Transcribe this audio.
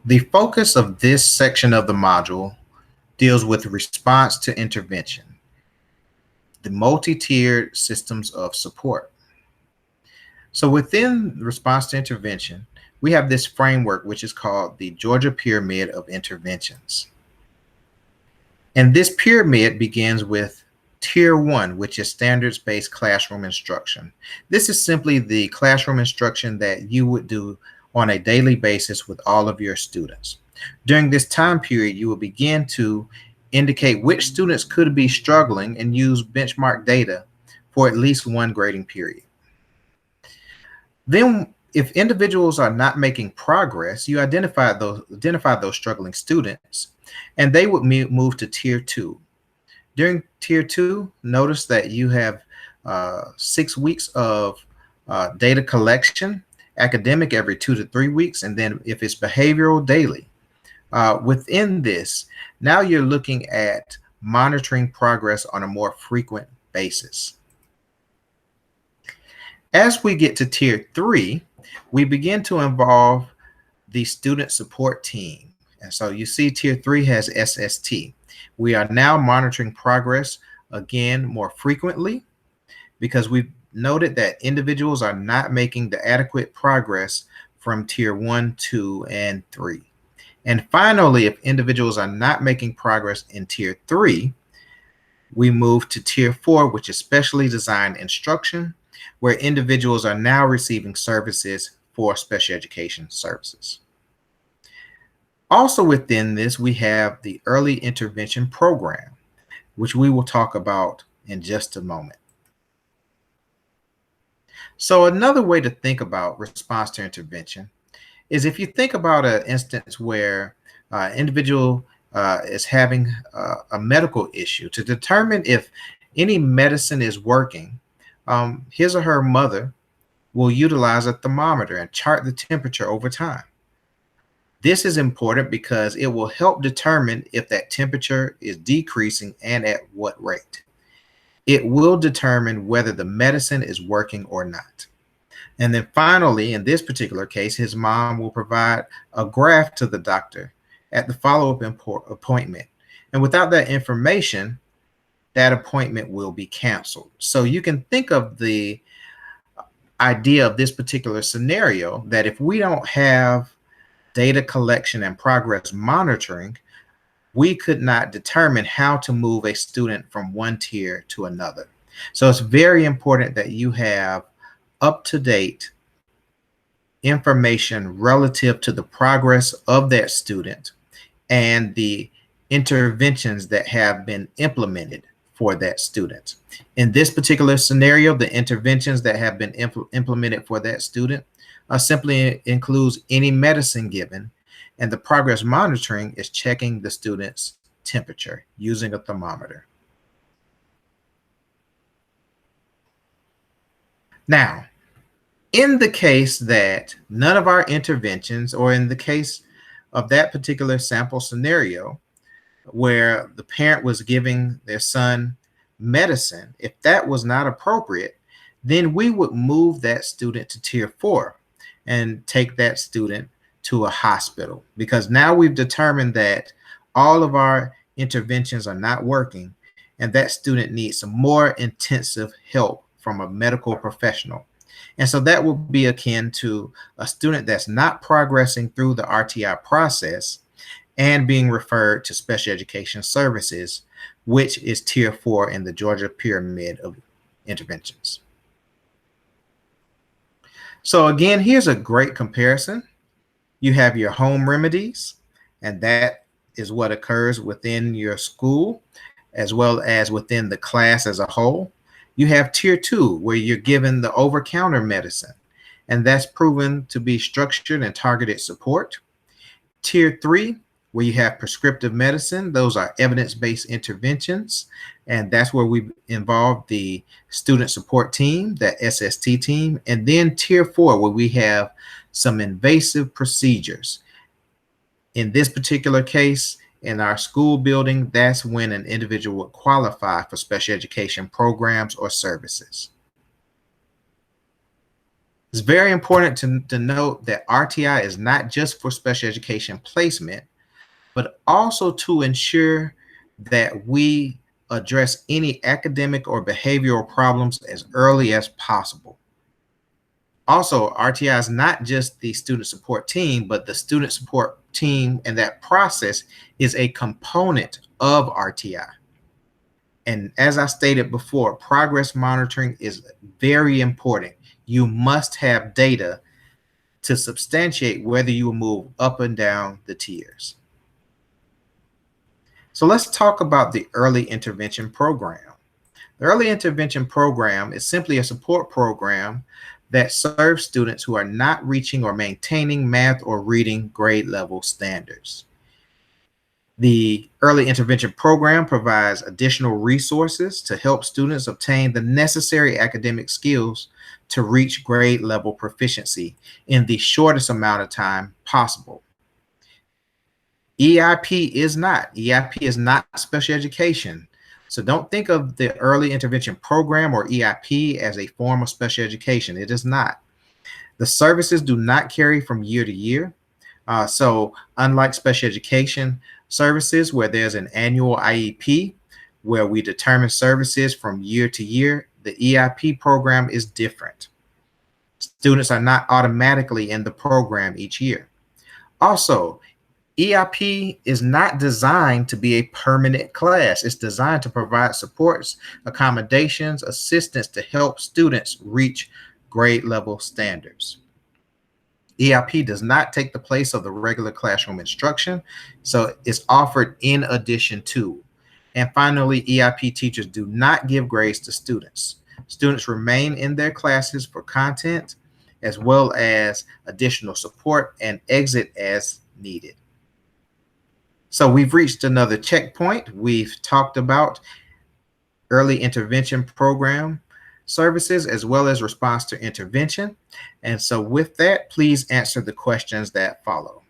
The focus of this section of the module deals with response to intervention, the multi-tiered systems of support. So within response to intervention, we have this framework which is called the Georgia Pyramid of Interventions. And this pyramid begins with Tier 1, which is standards-based classroom instruction. This is simply the classroom instruction that you would do on a daily basis with all of your students. During this time period, you will begin to indicate which students could be struggling and use benchmark data for at least one grading period. Then, if individuals are not making progress, you identify those struggling students, and they would move to Tier 2. During Tier 2, notice that you have 6 weeks of data collection, academic every 2 to 3 weeks, and then if it's behavioral, daily. Within this, now you're looking at monitoring progress on a more frequent basis. As we get to Tier 3, we begin to involve the student support team. And so you see Tier 3 has SST. We are now monitoring progress again more frequently because we've noted that individuals are not making the adequate progress from Tier 1, 2, and 3. And finally, if individuals are not making progress in Tier 3, we move to Tier 4, which is specially designed instruction, where individuals are now receiving services for special education services. Also within this, we have the early intervention program, which we will talk about in just a moment. So another way to think about response to intervention is if you think about an instance where individual is having a medical issue, to determine if any medicine is working, his or her mother will utilize a thermometer and chart the temperature over time. This is important because it will help determine if that temperature is decreasing and at what rate. It will determine whether the medicine is working or not. And then finally, in this particular case, his mom will provide a graph to the doctor at the follow-up appointment. And without that information, that appointment will be canceled. So you can think of the idea of this particular scenario that if we don't have data collection and progress monitoring, we could not determine how to move a student from one tier to another. So it's very important that you have up-to-date information relative to the progress of that student and the interventions that have been implemented for that student. In this particular scenario, the interventions that have been implemented for that student simply includes any medicine given, and the progress monitoring is checking the student's temperature using a thermometer. Now, in the case that none of our interventions, or in the case of that particular sample scenario where the parent was giving their son medicine, if that was not appropriate, then we would move that student to Tier 4 and take that student to a hospital, because now we've determined that all of our interventions are not working and that student needs some more intensive help from a medical professional. And so that will be akin to a student that's not progressing through the RTI process and being referred to special education services, which is Tier 4 in the Georgia Pyramid of Interventions. So again, here's a great comparison. You have your home remedies, and that is what occurs within your school as well as within the class as a whole. You have Tier 2, where you're given the over-counter medicine, and that's proven to be structured and targeted support. Tier 3, where you have prescriptive medicine. Those are evidence-based interventions, and that's where we involve the student support team, that SST team. And then Tier 4, where we have some invasive procedures. In this particular case, in our school building, that's when an individual would qualify for special education programs or services. It's very important to note that RTI is not just for special education placement, but also to ensure that we address any academic or behavioral problems as early as possible. Also, RTI is not just the student support team, but the student support team and that process is a component of RTI. And as I stated before, progress monitoring is very important. You must have data to substantiate whether you will move up and down the tiers. So let's talk about the early intervention program. The early intervention program is simply a support program that serves students who are not reaching or maintaining math or reading grade level standards. The early intervention program provides additional resources to help students obtain the necessary academic skills to reach grade level proficiency in the shortest amount of time possible. EIP is not special education. So don't think of the early intervention program or EIP as a form of special education. It is not. The services do not carry from year to year. So unlike special education services where there's an annual IEP where we determine services from year to year, the EIP program is different. Students are not automatically in the program each year. Also, EIP is not designed to be a permanent class. It's designed to provide supports, accommodations, assistance to help students reach grade level standards. EIP does not take the place of the regular classroom instruction, so it's offered in addition to. And finally, EIP teachers do not give grades to students. Students remain in their classes for content as well as additional support and exit as needed. So we've reached another checkpoint. We've talked about early intervention program services as well as response to intervention. And so with that, please answer the questions that follow.